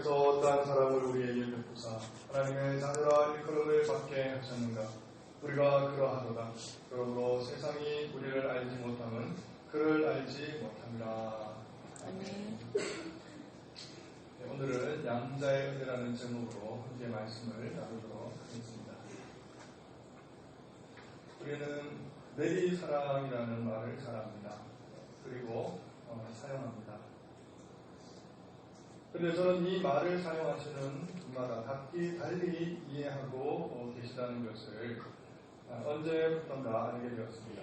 그래서 어떠한 사람을 우리에게 베푸사 하나님의 자녀라 일컬음을 받게 하셨는가. 우리가 그러하도다. 그러므로 세상이 우리를 알지 못함은 그를 알지 못함이라. 아멘. 네, 오늘은 양자의 은혜라는 제목으로 함께 말씀을 나누도록 하겠습니다. 우리는 내리사랑이라는 말을 잘 압니다. 그리고 사용합니다. 그런데 저는 이 말을 사용하시는 분마다 각기 달리 이해하고 계시다는 것을 언제부턴가 알게 되었습니다.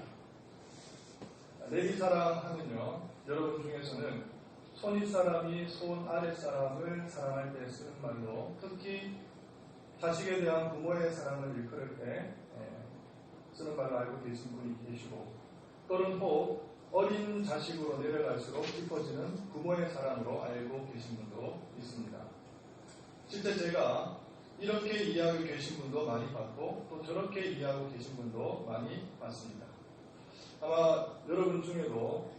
내리사랑 하면요, 여러분 중에서는 손윗사람이 손 아랫사람을 사랑할 때 쓰는 말로, 특히 자식에 대한 부모의 사랑을 일컬을 때 쓰는 말로 알고 계신 분이 계시고, 또는 혹 어린 자식으로 내려갈수록 깊어지는 부모의 사랑으로 알고 계신 분도 있습니다. 실제 제가 이렇게 이해하고 계신 분도 많이 봤고, 또 저렇게 이해하고 계신 분도 많이 봤습니다. 아마 여러분 중에도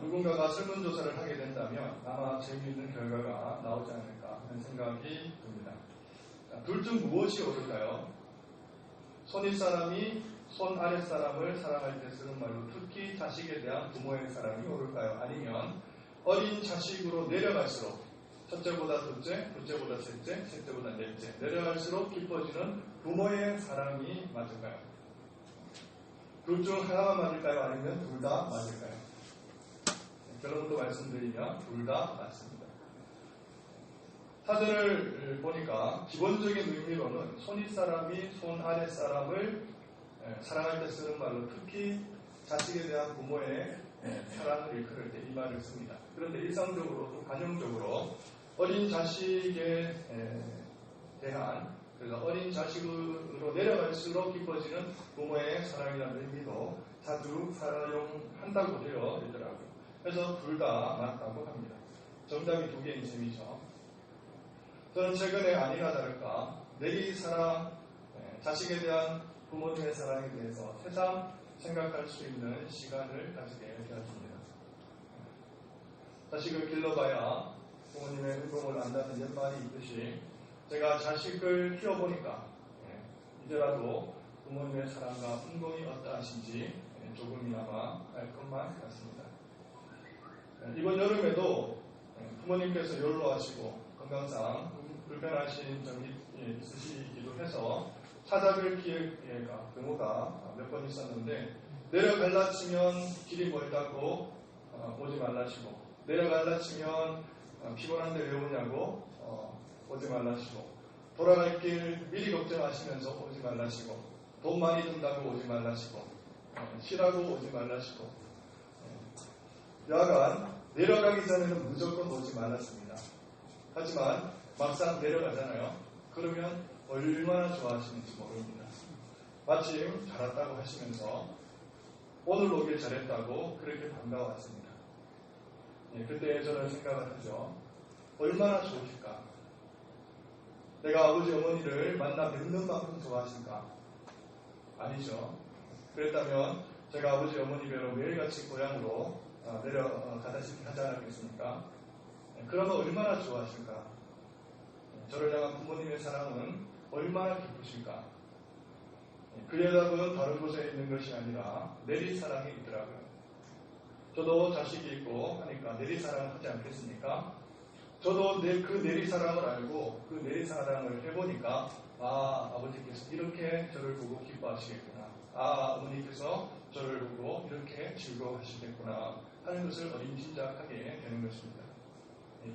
누군가가 설문조사를 하게 된다면 아마 재미있는 결과가 나오지 않을까 하는 생각이 듭니다. 둘 중 무엇이 옳을까요? 손윗사람이 손 아랫사람을 사랑할 때 쓰는 말로, 특히 자식에 대한 부모의 사랑이 옳을까요? 아니면 어린 자식으로 내려갈수록 첫째보다 둘째, 둘째보다 셋째, 셋째보다 넷째 내려갈수록 깊어지는 부모의 사랑이 맞을까요? 둘 중 하나만 맞을까요? 아니면 둘 다 맞을까요? 결론도 말씀드리면 둘 다 맞습니다. 사전을 보니까 기본적인 의미로는 손윗사람이 손 아랫사람을 사랑할 때 쓰는 말로, 특히 자식에 대한 부모의 사랑을 일컬을 때 이 말을 씁니다. 그런데 일상적으로 또 관용적으로 어린 자식에 대한, 그래서 어린 자식으로 내려갈수록 깊어지는 부모의 사랑이라는 의미도 자주 사용한다고 되어 있더라고요. 그래서 둘 다 맞다고 합니다. 정답이 두 개인 셈이죠. 저는 최근에 아니나 다를까 내리사랑, 자식에 대한 부모님의 사랑에 대해서 새삼 생각할 수 있는 시간을 가지게 되었습니다. 자식을 길러봐야 부모님의 은총을 안다는 옛말이 있듯이, 제가 자식을 키워보니까 이제라도 부모님의 사랑과 은총이 어떠하신지 조금이나마 알 것만 같습니다. 이번 여름에도 부모님께서 연로하시고 건강상 불편하신 점이 있으시기도 해서 찾아뵐 기회가 경우가 몇 번 있었는데, 내려갈라 치면 길이 멀다고 오지 말라시고, 내려갈라 치면 피곤한데 왜 오냐고 오지 말라시고, 돌아갈 길 미리 걱정하시면서 오지 말라시고, 돈 많이 든다고 오지 말라시고, 쉬라고 오지 말라시고, 여하간 내려가기 전에는 무조건 오지 말랐습니다. 하지만 막상 내려가잖아요. 그러면 얼마나 좋아하시는지 모릅니다. 마침 잘 왔다고 하시면서 오늘 오길 잘했다고 그렇게 반가워하십니다. 그때 저는 생각을 하죠. 얼마나 좋으실까? 내가 아버지 어머니를 만나 뵙는 만큼 좋아하실까? 아니죠. 그랬다면 제가 아버지 어머니 뵈러 매일같이 고향으로 내려가다시피 하지 않았겠습니까? 그러면 얼마나 좋아하실까? 저를 향한 부모님의 사랑은 얼마나 기쁘실까? 그 여답은 다른 곳에 있는 것이 아니라 내리사랑이 있더라고요. 저도 자식이 있고 하니까 내리사랑을 하지 않겠습니까? 저도 그 내리사랑을 알고 그 내리사랑을 해보니까, 아버지께서 이렇게 저를 보고 기뻐하시겠구나, 어머니께서 저를 보고 이렇게 즐거워하시겠구나 하는 것을 어림짐작하게 되는 것입니다.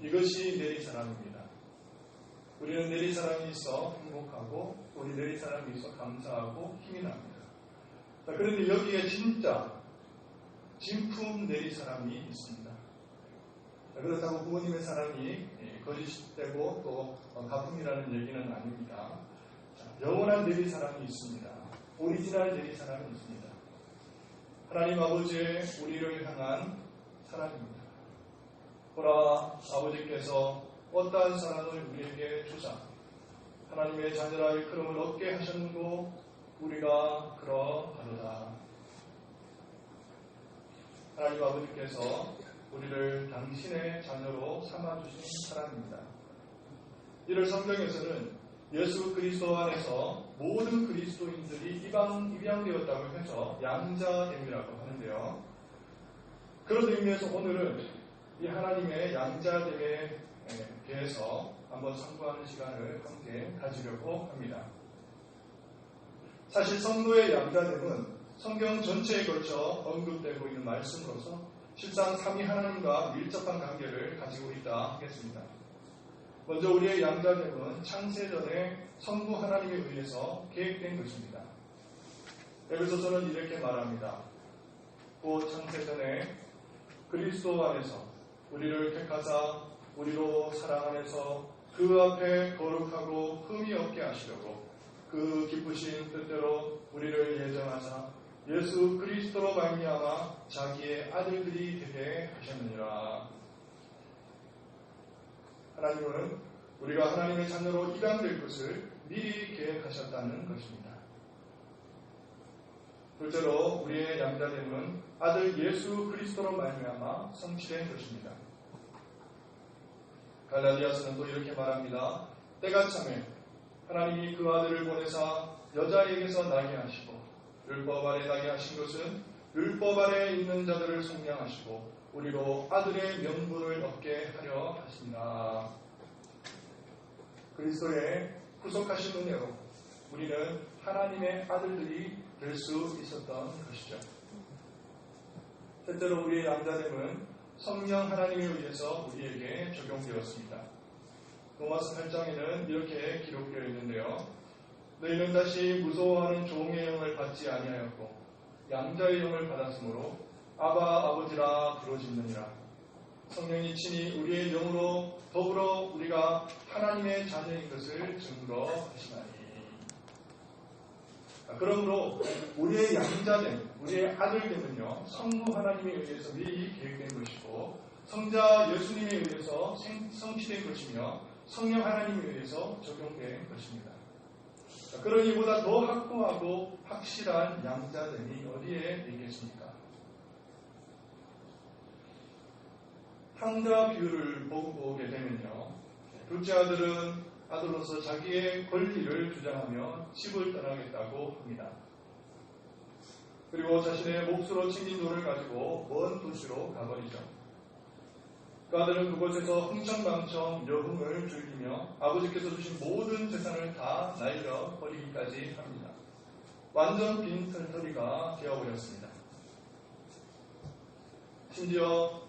이것이 내리사랑입니다. 우리는 내리사랑이 있어 행복하고, 우리 내리사랑이 있어 감사하고 힘이 납니다. 자, 그런데 여기에 진짜 진품 내리사랑이 있습니다. 자, 그렇다고 부모님의 사랑이 거짓되고 또 가품이라는 얘기는 아닙니다. 자, 영원한 내리사랑이 있습니다. 오리지널 내리사랑이 있습니다. 하나님 아버지의 우리를 향한 사랑입니다. 보라, 아버지께서 어떠한 사랑을 우리에게 주사 하나님의 자녀라 일컬음을 얻게 하셨는고 우리가 그러하도다. 하나님 아버지께서 우리를 당신의 자녀로 삼아주신 사랑입니다. 이를 성경에서는 예수 그리스도 안에서 모든 그리스도인들이 입양되었다고 해서 양자됨이라고 하는데요. 그런 의미에서 오늘은 이 하나님의 양자됨에 대해서 한번 상고하는 시간을 함께 가지려고 합니다. 사실 성도의 양자됨은 성경 전체에 걸쳐 언급되고 있는 말씀으로서 실상 삼위 하나님과 밀접한 관계를 가지고 있다 하겠습니다. 먼저 우리의 양자됨은 창세전에 성부 하나님에 의해서 계획된 것입니다. 에베소서는 이렇게 말합니다. 곧 창세전에 그리스도 안에서 우리를 택하사 우리로 사랑 안에서 그 앞에 거룩하고 흠이 없게 하시려고 그 기쁘신 뜻대로 우리를 예정하사 예수 그리스도로 말미암아 자기의 아들들이 되게 하셨느니라. 하나님은 우리가 하나님의 자녀로 입양될 것을 미리 계획하셨다는 것입니다. 둘째로 우리의 양자됨은 아들 예수 그리스도로 말미암아 성취된 것입니다. 갈라디아서는 또 이렇게 말합니다. 때가 참에 하나님이 그 아들을 보내사 여자에게서 나게 하시고 율법 아래 나게 하신 것은 율법 아래 있는 자들을 속량하시고 우리로 아들의 명분을 얻게 하려 하십니다. 그리스도의 구속하신 은혜로 우리는 하나님의 아들들이 될 수 있었던 것이죠. 셋째로 우리의 양자됨은 성령 하나님에 의해서 우리에게 적용되었습니다. 로마서 8장에는 이렇게 기록되어 있는데요. 너희는 다시 무서워하는 종의 영을 받지 아니하였고 양자의 영을 받았으므로 아바 아버지라 부르짖느니라. 성령이 친히 우리의 영으로 더불어 우리가 하나님의 자녀인 것을 증거하시나니. 그러므로 우리의 양자됨, 우리의 아들됨은요, 성부 하나님에 의해서 미리 계획된 것이고 성자 예수님에 의해서 성취된 것이며 성령 하나님에 의해서 적용된 것입니다. 그러니 보다 더 확고하고 확실한 양자됨이 어디에 있겠습니까? 황자 비유를 보게 되면요, 둘째 아들은 아들로서 자기의 권리를 주장하며 집을 떠나겠다고 합니다. 그리고 자신의 몫으로 챙긴 돈을 가지고 먼 도시로 가버리죠. 그 아들은 그곳에서 흥청망청 여흥을 즐기며 아버지께서 주신 모든 재산을 다 날려버리기까지 합니다. 완전 빈털터리가 되어버렸습니다. 심지어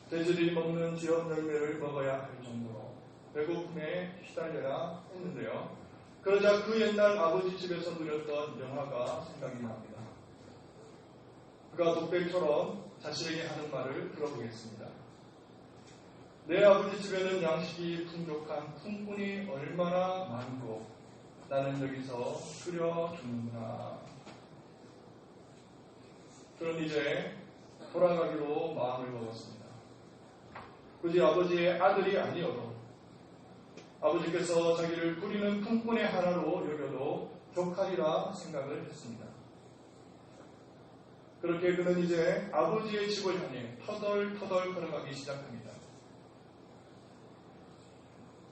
돼지들이 먹는 지역 열매를 먹어야 할 정도로 배고픔에 휘달려야 했는데요. 그러자 그 옛날 아버지 집에서 누렸던 영화가 생각이 납니다. 그가 독백처럼 자신에게 하는 말을 들어보겠습니다. 내 아버지 집에는 양식이 풍족한 품꾼이 얼마나 많고 나는 여기서 끓여 주는구나. 그럼 이제 돌아가기로 마음을 먹었습니다. 굳이 아버지의 아들이 아니어도 아버지께서 자기를 꾸리는 품꾼의 하나로 여겨도 족하리라 생각을 했습니다. 그렇게 그는 이제 아버지의 집을 향해 터덜터덜 걸어가기 시작합니다.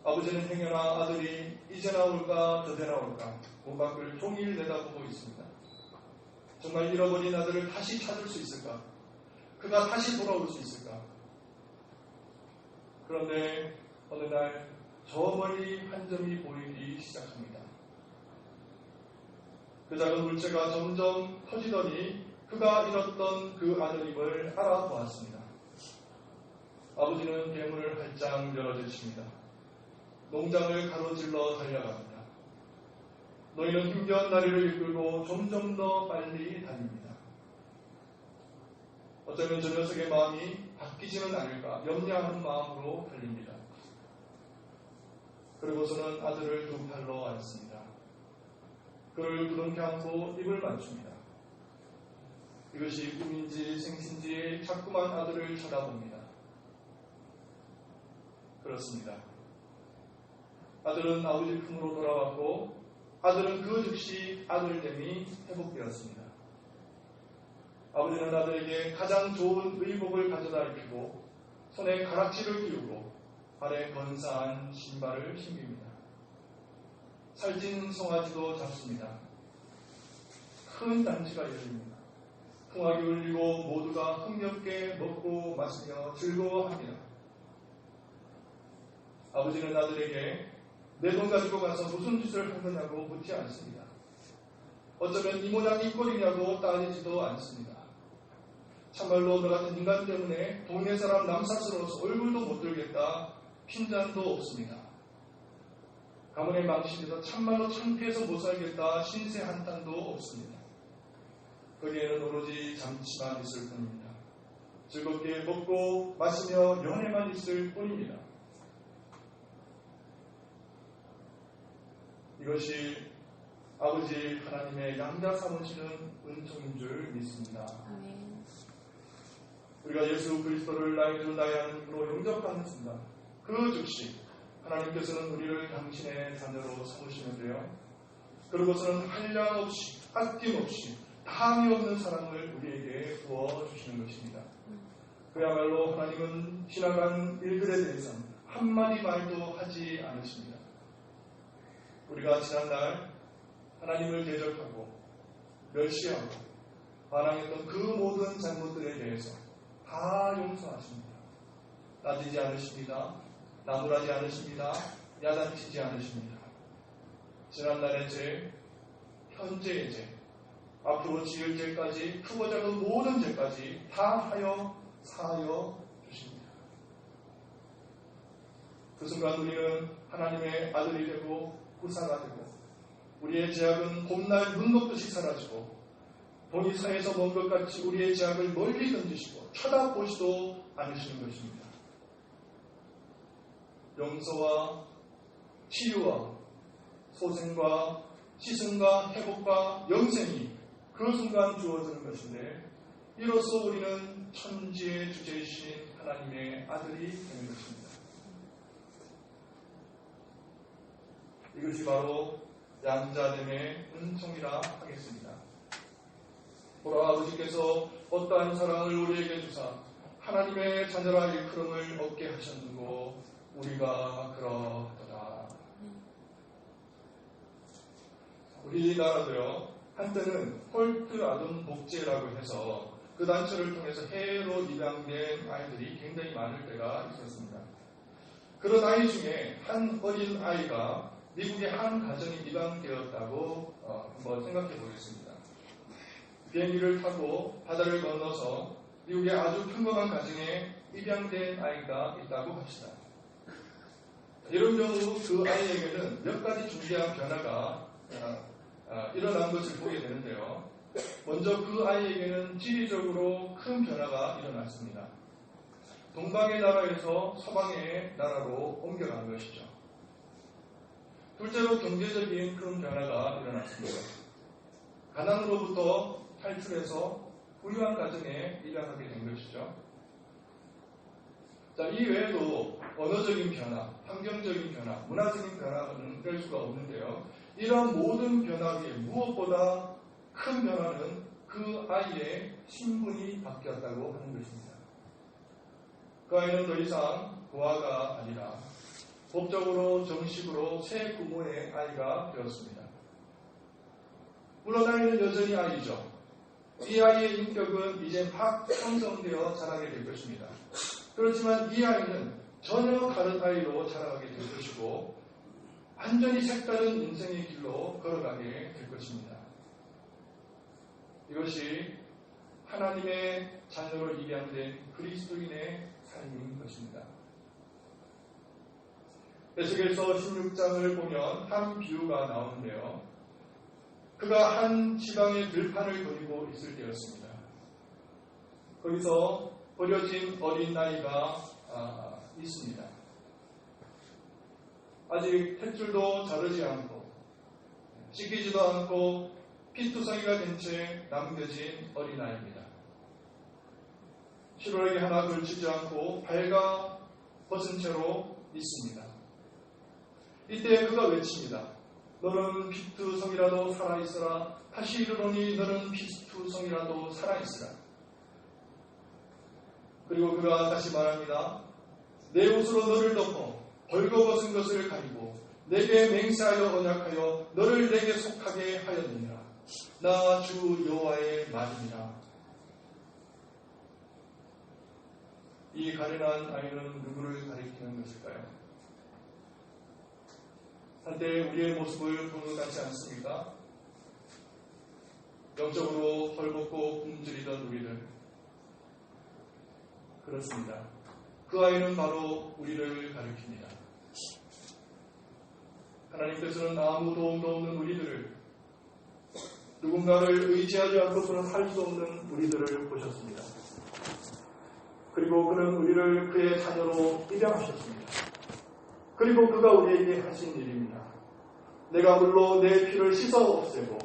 아버지는 행여나 아들이 이제 나올까 저제 나올까 문 밖을 종일 내다보고 있습니다. 정말 잃어버린 아들을 다시 찾을 수 있을까? 그가 다시 돌아올 수 있을까? 그런데 어느 날 저 멀리 한 점이 보이기 시작합니다. 그 작은 물체가 점점 커지더니 그가 잃었던 그 아들임을 알아보았습니다. 아버지는 대문을 활짝 열어주십니다. 농장을 가로질러 달려갑니다. 너희는 힘겨운 다리를 이끌고 점점 더 빨리 달립니다. 어쩌면 저 녀석의 마음이 바뀌지는 않을까 염려하는 마음으로 달립니다. 그리고서는 아들을 두 팔로 안습니다. 그를 부둥켜 안고 입을 맞춥니다. 이것이 꿈인지 생신지 자꾸만 아들을 쳐다봅니다. 그렇습니다. 아들은 아버지 품으로 돌아왔고 아들은 그 즉시 아들됨이 회복되었습니다. 아버지는 아들에게 가장 좋은 의복을 가져다 입히고 손에 가락지를 끼우고 발에 건사한 신발을 신깁니다. 살찐 송아지도 잡습니다. 큰 잔치가 열립니다. 풍악이 울리고 모두가 흥겹게 먹고 마시며 즐거워합니다. 아버지는 아들에게 내 돈 가지고 가서 무슨 짓을 한 거냐고 묻지 않습니다. 어쩌면 이 모양 이 꼴이냐고 따지지도 않습니다. 참말로 너 같은 인간 때문에 동네 사람 남사스러워서 얼굴도 못 들겠다. 핀잔도 없습니다. 가문의 망신에서 참말로 창피해서 못 살겠다. 신세 한탄도 없습니다. 거기에는 오로지 잠시만 있을 뿐입니다. 즐겁게 먹고 마시며 연애만 있을 뿐입니다. 이것이 아버지 하나님의 양자 삼으시는 은총인 줄 믿습니다. 아멘. 우리가 예수 그리스도를 나의 주 나의 하나님으로 영접하는 순간 그 즉시 하나님께서는 우리를 당신의 자녀로 삼으시는데요. 그러고서는 한량없이 아낌없이 다함이 없는 사랑을 우리에게 부어주시는 것입니다. 그야말로 하나님은 지나간 일들에 대해서는 한마디 말도 하지 않으십니다. 우리가 지난날 하나님을 대적하고 멸시하고 반항했던 그 모든 잘못들에 대해서 다 용서하십니다. 따지지 않으십니다. 나무라지 않으십니다. 야단치지 않으십니다. 지난날의 죄, 현재의 죄, 앞으로 지을 죄까지 크고 작은 모든 죄까지 다 하여 사하여 주십니다. 그 순간 우리는 하나님의 아들이 되고 후사가 되고 우리의 죄악은 봄날 눈 녹듯이 사라지고 돈이 산에서 먼 것 같이 우리의 죄악을 멀리 던지시고 쳐다보지도 않으시는 것입니다. 용서와 치유와 소생과 시승과 회복과 영생이 그 순간 주어지는 것인데 이로써 우리는 천지의 주제이신 하나님의 아들이 되는 것입니다. 이것이 바로 양자됨의 은총이라 하겠습니다. 보라 아버지께서 어떠한 사랑을 우리에게 주사 하나님의 자녀라 일컬음을 얻게 하셨는고 우리가 그러하더라. 우리나라도요 한때는 홀트 아둔 목재라고 해서 그 단체를 통해서 해외로 입양된 아이들이 굉장히 많을 때가 있었습니다. 그런 아이 중에 한 어린 아이가 미국의 한 가정에 입양되었다고 한번 생각해 보겠습니다. 비행기를 타고 바다를 건너서 미국의 아주 평범한 가정에 입양된 아이가 있다고 합시다. 이런 경우 그 아이에게는 몇 가지 중대한 변화가 일어난 것을 보게 되는데요. 먼저 그 아이에게는 지리적으로 큰 변화가 일어났습니다. 동방의 나라에서 서방의 나라로 옮겨간 것이죠. 둘째로 경제적인 큰 변화가 일어났습니다. 가난으로부터 탈출해서 부유한 가정에 입양하게 된 것이죠. 자, 이 외에도 언어적인 변화, 환경적인 변화, 문화적인 변화는 뺄 수가 없는데요. 이런 모든 변화 위에 무엇보다 큰 변화는 그 아이의 신분이 바뀌었다고 하는 것입니다. 그 아이는 더 이상 고아가 아니라 법적으로 정식으로 새 부모의 아이가 되었습니다. 물론 아이는 여전히 아이죠. 이 아이의 인격은 이제 막 형성되어 자라게 될 것입니다. 그렇지만 이 아이는 전혀 다른 아이로 자라가게 될 것이고 완전히 색다른 인생의 길로 걸어가게 될 것입니다. 이것이 하나님의 자녀로 입양된 그리스도인의 삶인 것입니다. 에스겔서 16장을 보면 한 비유가 나오는데요. 그가 한 지방의 들판을 거니고 있을 때였습니다. 거기서 버려진 어린 나이가 있습니다. 아직 탯줄도 자르지 않고 씻기지도 않고 피투성이가 된 채 남겨진 어린아이입니다. 실오라기 하나 걸치지 않고 발가 벗은 채로 있습니다. 이때 그가 외칩니다. 너는 피투성이라도 살아있으라. 다시 이르노니 너는 피투성이라도 살아있으라. 그리고 그가 다시 말합니다. 내 옷으로 너를 덮어 벌거벗은 것을 가리고 내게 맹세하여 언약하여 너를 내게 속하게 하였느니라. 나 주 여호와의 말이니라. 이 가련한 아이는 누구를 가리키는 것일까요? 한때 우리의 모습을 보는 것 같지 않습니까? 영적으로 헐벗고 굶주리던 우리들. 그렇습니다. 그 아이는 바로 우리를 가리킵니다. 하나님께서는 아무 도움도 없는 우리들을, 누군가를 의지하지 않고서는 살 수 없는 우리들을 보셨습니다. 그리고 그는 우리를 그의 자녀로 입양하셨습니다. 그리고 그가 우리에게 하신 일입니다. 내가 물로 내 피를 씻어 없애고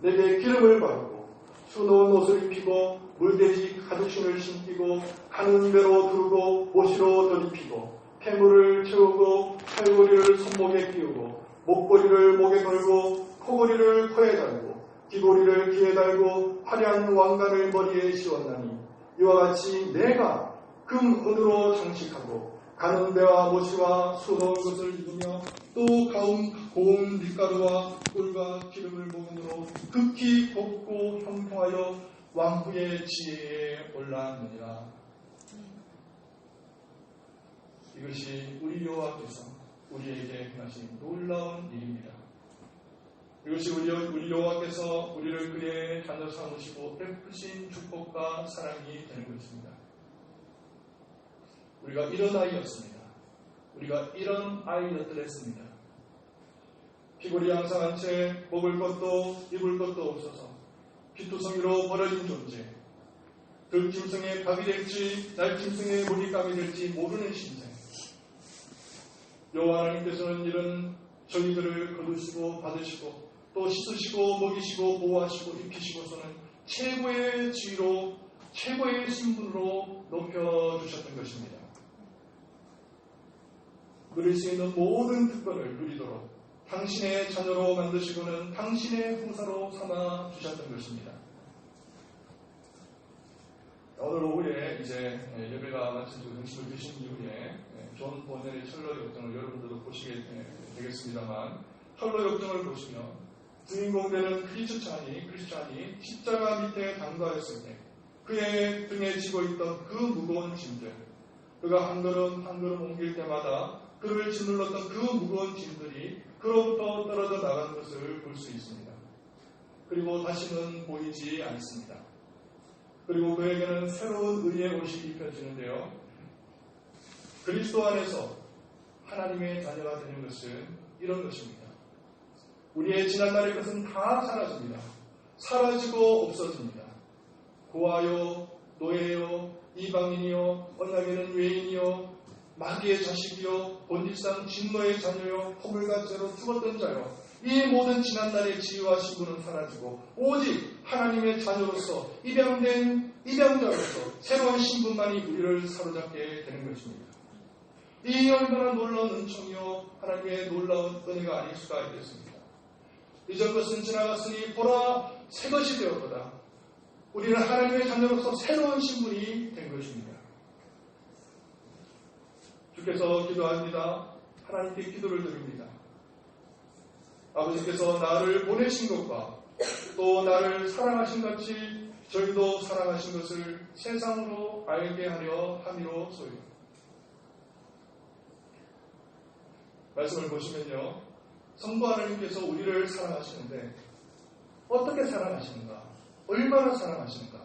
내게 기름을 바르고 수놓은 옷을 입히고 물돼지 가죽신을 신기고 가는 배로 두르고 모시로 덧입히고 폐물을 채우고 팔고리를 손목에 끼우고 목걸이를 목에 걸고 코고리를 코에 달고 귀고리를 귀에 달고 화려한 왕관을 머리에 씌웠나니 이와 같이 내가 금 은으로 장식하고 가는 배와 모시와 수놓은 것을 입으며 또 고운 밀가루와 꿀과 기름을 먹음으로 극히 곱고 형통하여 왕후의 지혜에 올라느니라. 이것이 우리 여호와께서 우리에게 행하신 놀라운 일입니다. 이것이 우리 여호와께서 우리를 그의 자녀 삼으시고 베푸신 축복과 사랑이 되는 것입니다. 우리가 이런 아이였습니다. 우리가 이런 아이였더랬습니다. 피골이 양상한 채 먹을 것도 입을 것도 없어서 피투성이로 버려진 존재, 들짐승의 밥이 될지 날짐승의 먹잇감이 될지 모르는 신생. 여호와 하나님께서는 이런 저희들을 거두시고 받으시고 또 씻으시고 먹이시고 보호하시고 입히시고서는 최고의 지위로 최고의 신분으로 높여주셨던 것입니다. 누릴 수 있는 모든 특권을 누리도록 당신의 자녀로 만드시고는 당신의 후사로 삼아 주셨던 것입니다. 오늘 오후에 이제 예배가 마치고 등심을 드신 이후에 존 보넬의 철로 역정을 여러분들도 보시게 되겠습니다만, 철로 역정을 보시면 주인공되는 크리스찬이 십자가 밑에 담가였을 때 그의 등에 지고 있던 그 무거운 짐들, 그가 한 걸음 한 걸음 옮길 때마다 그를 짓눌렀던 그 무거운 짐들이 그로부터 떨어져 나간 것을 볼 수 있습니다. 그리고 다시는 보이지 않습니다. 그리고 그에게는 새로운 의의 옷이 입혀지는데요. 그리스도 안에서 하나님의 자녀가 되는 것은 이런 것입니다. 우리의 지난날의 것은 다 사라집니다. 사라지고 없어집니다. 고아요, 노예요, 이방인이요, 언약에는 외인이요, 마귀의 자식이요, 본질상 진노의 자녀요, 허물과 죄로 죽었던 자요. 이 모든 지난날의 지위와 신분은 사라지고 오직 하나님의 자녀로서 입양된 입양자로서 새로운 신분만이 우리를 사로잡게 되는 것입니다. 이 얼마나 놀라운 은총이요 하나님의 놀라운 은혜가 아닐 수가 있겠습니다. 이전 것은 지나갔으니 보라 새 것이 되었도다. 우리는 하나님의 자녀로서 새로운 신분이 된 것입니다. 주께서 기도합니다. 하나님께 기도를 드립니다. 아버지께서 나를 보내신 것과 또 나를 사랑하신 같이 저희도 사랑하신 것을 세상으로 알게 하려 함이로소이다. 말씀을 보시면요, 성부 하나님께서 우리를 사랑하시는데 어떻게 사랑하시는가? 얼마나 사랑하시는가?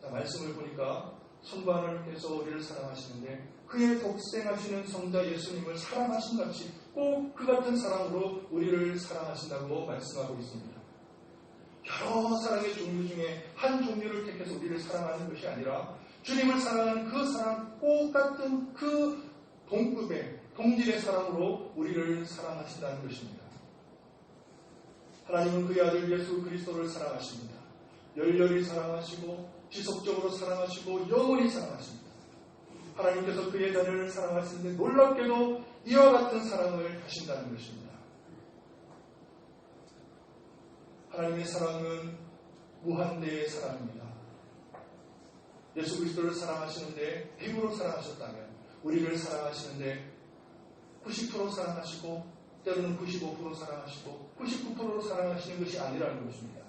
자, 말씀을 보니까 성부 하나님께서 우리를 사랑하시는데 그의 독생하시는 성자 예수님을 사랑하신 같이 꼭 그 같은 사랑으로 우리를 사랑하신다고 말씀하고 있습니다. 여러 사랑의 종류 중에 한 종류를 택해서 우리를 사랑하는 것이 아니라 주님을 사랑하는 그 사랑, 똑같은 그 동급의 동질의 사랑으로 우리를 사랑하신다는 것입니다. 하나님은 그의 아들 예수 그리스도를 사랑하십니다. 열렬히 사랑하시고 지속적으로 사랑하시고 영원히 사랑하십니다. 하나님께서 그의 자녀를 사랑하시는데 놀랍게도 이와 같은 사랑을 하신다는 것입니다. 하나님의 사랑은 무한대의 사랑입니다. 예수 그리스도를 사랑하시는데 100으로 사랑하셨다면 우리를 사랑하시는데 90% 사랑하시고 때로는 95% 사랑하시고 99%로 사랑하시는 것이 아니라는 것입니다.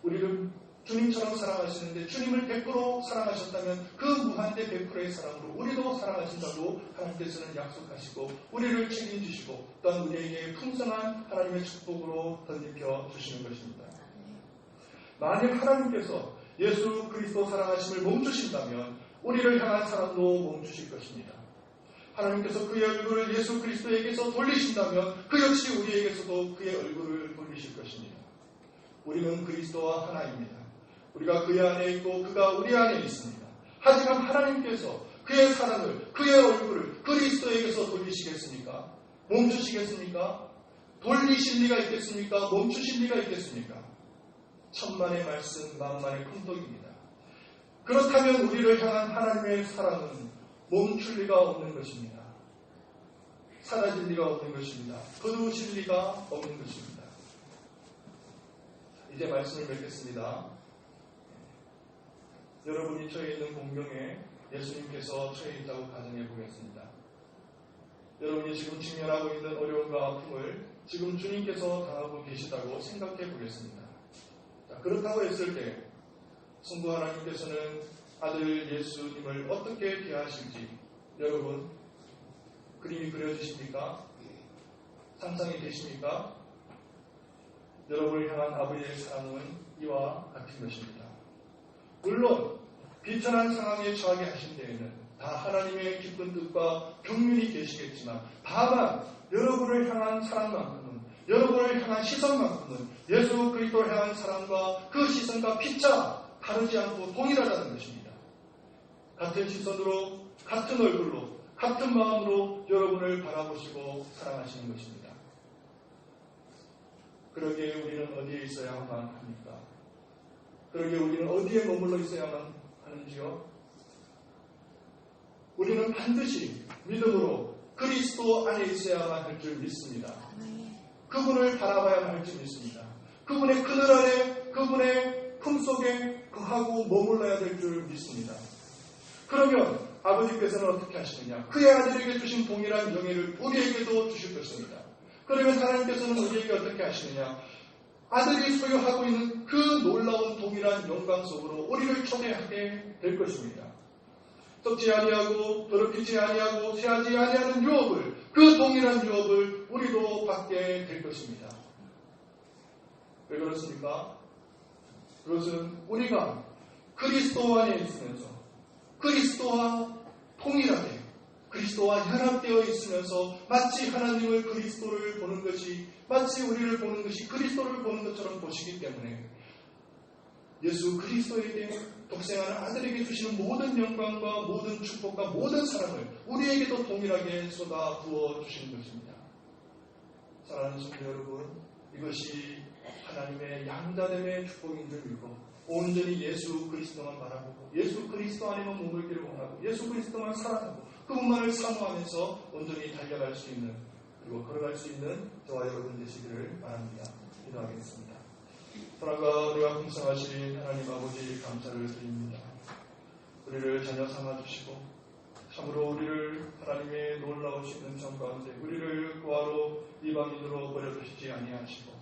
우리를 주님처럼 사랑하시는데 주님을 100% 사랑하셨다면 그 무한대 100%의 사랑으로 우리도 사랑하신다고 하나님께서는 약속하시고 우리를 책임지시고 또한 우리에게 풍성한 하나님의 축복으로 덧입혀 주시는 것입니다. 만약 하나님께서 예수 그리스도 사랑하심을 멈추신다면 우리를 향한 사랑도 멈추실 것입니다. 하나님께서 그의 얼굴을 예수 그리스도에게서 돌리신다면 그 역시 우리에게서도 그의 얼굴을 돌리실 것입니다. 우리는 그리스도와 하나입니다. 우리가 그의 안에 있고 그가 우리 안에 있습니다. 하지만 하나님께서 그의 사랑을, 그의 얼굴을 그리스도에게서 돌리시겠습니까? 멈추시겠습니까? 돌리실 리가 있겠습니까? 멈추실 리가 있겠습니까? 천만의 말씀, 만만의 큰독입니다. 그렇다면 우리를 향한 하나님의 사랑은 멈출 리가 없는 것입니다. 사라질 리가 없는 것입니다. 거두실 리가 없는 것입니다. 이제 말씀을 맺겠습니다. 여러분이 처해 있는 공경에 예수님께서 처해 있다고 가정해 보겠습니다. 여러분이 지금 직면하고 있는 어려움과 아픔을 지금 주님께서 당하고 계시다고 생각해 보겠습니다. 자, 그렇다고 했을 때 성부 하나님께서는 아들 예수님을 어떻게 대하실지 여러분 그림이 그려지십니까? 상상이 되십니까? 여러분을 향한 아버지의 사랑은 이와 같은 것입니다. 물론 비천한 상황에 처하게 하신 데에는 다 하나님의 기쁜 뜻과 경륜이 계시겠지만 다만 여러분을 향한 사랑만큼은 여러분을 향한 시선만큼은 예수 그리스도를 향한 사랑과 그 시선과 피차 다르지 않고 동일하다는 것입니다. 같은 시선으로 같은 얼굴로 같은 마음으로 여러분을 바라보시고 사랑하시는 것입니다. 그러기에 우리는 어디에 있어야만 합니까? 그러기에 우리는 어디에 머물러 있어야만 하는지요? 우리는 반드시 믿음으로 그리스도 안에 있어야만 할 줄 믿습니다. 그분을 바라봐야만 할 줄 믿습니다. 그분의 그늘 아래, 그분의 품속에 거하고 머물러야 될 줄 믿습니다. 그러면 아버지께서는 어떻게 하시느냐? 그의 아들에게 주신 동일한 영예를 우리에게도 주실 것입니다. 그러면 하나님께서는 우리에게 어떻게 하시느냐? 아들이 소유하고 있는 그 놀라운 동일한 영광 속으로 우리를 초대하게 될 것입니다. 썩지 아니하고 더럽히지 아니하고 쇠하지 아니하는 유업을, 그 동일한 유업을 우리도 받게 될 것입니다. 왜 그렇습니까? 그것은 우리가 그리스도 안에 있으면서 그리스도와 통일하게 그리스도와 연합되어 있으면서 마치 하나님을 그리스도를 보는 것이 마치 우리를 보는 것이 그리스도를 보는 것처럼 보시기 때문에 예수 그리스도에게 독생하는 아들에게 주시는 모든 영광과 모든 축복과 모든 사랑을 우리에게도 동일하게 쏟아 부어 주시는 것입니다. 사랑하는 성도 여러분, 이것이 하나님의 양자됨의 축복인 줄 믿고 온전히 예수 그리스도만 바라보고 예수 그리스도 안에만 머물기를 원하고 예수 그리스도만 사랑하고 그분만을 사모하면서 온전히 달려갈 수 있는 그리고 걸어갈 수 있는 저와 여러분 되시기를 바랍니다. 기도하겠습니다. 사랑과 우리가 풍성하신 하나님 아버지 감사를 드립니다. 우리를 자녀 삼아주시고 참으로 우리를 하나님의 놀라우신 은총 가운데 우리를 구하러 이방인으로 버려두시지 아니하시고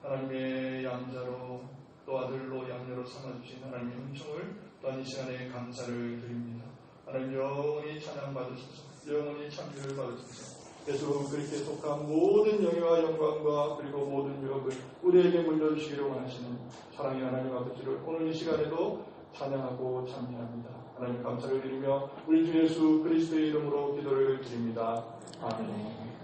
하나님의 양자로 또 아들로 양녀로 삼아주신 하나님의 은총을 또한 이 시간에 감사를 드립니다. 하나님 영원히 찬양받으소서, 영원히 찬미를 받으소서. 예수 그리스도에 속한 모든 영예와 영광과 그리고 모든 유업을 우리에게 물려주시기를 원하시는 사랑의 하나님 아버지를 오늘 이 시간에도 찬양하고 찬미합니다. 하나님 감사를 드리며 우리 주 예수 그리스도의 이름으로 기도를 드립니다. 아멘.